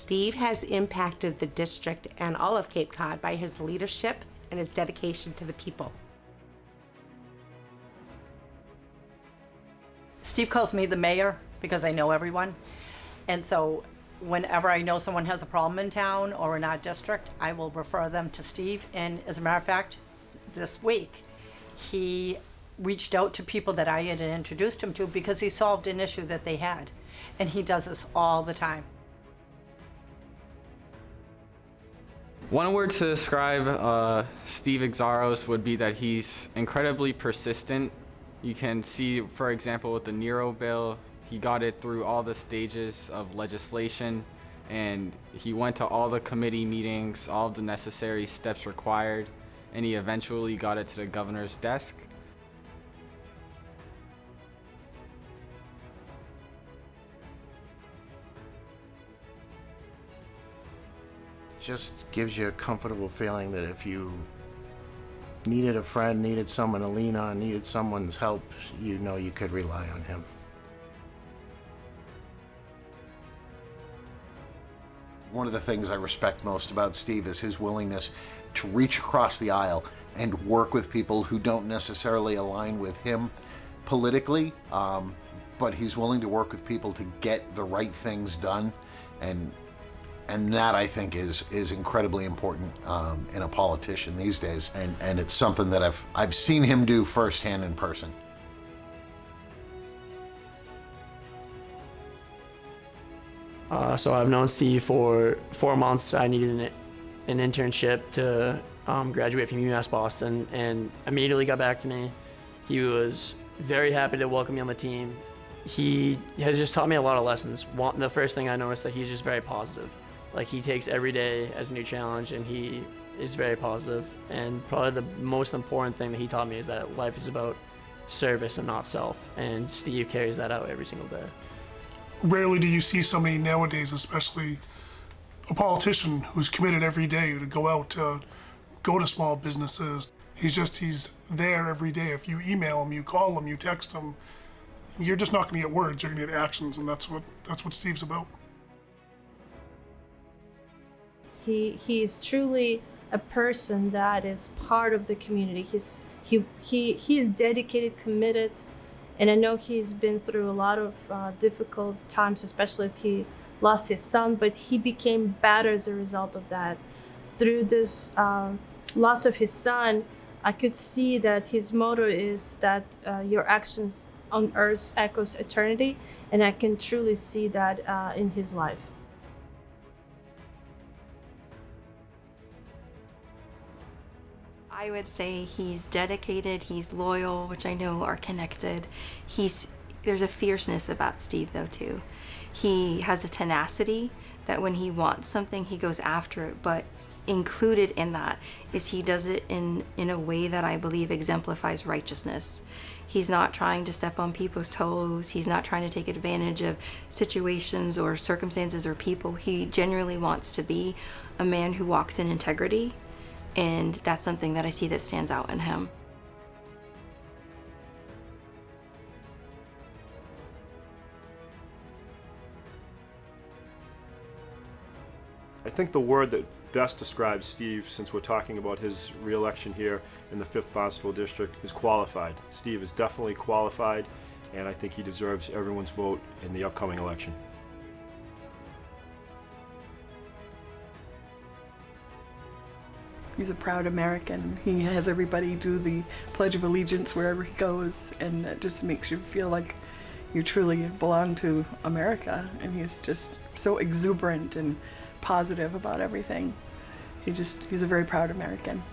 Steve has impacted the district and all of Cape Cod by his leadership and his dedication to the people. Steve calls me the mayor because I know everyone. And so whenever I know someone has a problem in town or in our district, I will refer them to Steve. And as a matter of fact, this week, he reached out to people that I had introduced him to because he solved an issue that they had. And he does this all the time. One word to describe Steve Xiarhos would be that he's incredibly persistent. You can see, for example, with the Nero bill, he got it through all the stages of legislation, and he went to all the committee meetings, all of the necessary steps required, and he eventually got it to the governor's desk. Just gives you a comfortable feeling that if you needed a friend, needed someone to lean on, needed someone's help, you know you could rely on him. One of the things I respect most about Steve is his willingness to reach across the aisle and work with people who don't necessarily align with him politically, but he's willing to work with people to get the right things done, and that, I think, is incredibly important in a politician these days, and it's something that I've seen him do firsthand in person. So I've known Steve for 4 months. I needed an internship to graduate from UMass Boston, and immediately got back to me. He was very happy to welcome me on the team. He has just taught me a lot of lessons. The first thing I noticed that he's just very positive. Like, he takes every day as a new challenge, and he is very positive. And probably the most important thing that he taught me is that life is about service and not self. And Steve carries that out every single day. Rarely do you see somebody nowadays, especially a politician, who's committed every day to go out to go to small businesses. He's there every day. If you email him, you call him, you text him, you're just not going to get words, you're going to get actions, and that's what Steve's about. He's truly a person that is part of the community. He's dedicated, committed, and I know he's been through a lot of difficult times, especially as he lost his son, but he became better as a result of that. Through this loss of his son, I could see that his motto is that your actions on earth echoes eternity, and I can truly see that in his life. I would say he's dedicated, he's loyal, which I know are connected. There's a fierceness about Steve, though, too. He has a tenacity that when he wants something, he goes after it, but included in that is he does it in a way that I believe exemplifies righteousness. He's not trying to step on people's toes. He's not trying to take advantage of situations or circumstances or people. He genuinely wants to be a man who walks in integrity. And that's something that I see that stands out in him. I think the word that best describes Steve, since we're talking about his re-election here in the 5th Barnstable District, is qualified. Steve is definitely qualified, and I think he deserves everyone's vote in the upcoming election. He's a proud American. He has everybody do the Pledge of Allegiance wherever he goes, and it just makes you feel like you truly belong to America. And he's just so exuberant and positive about everything. He's a very proud American.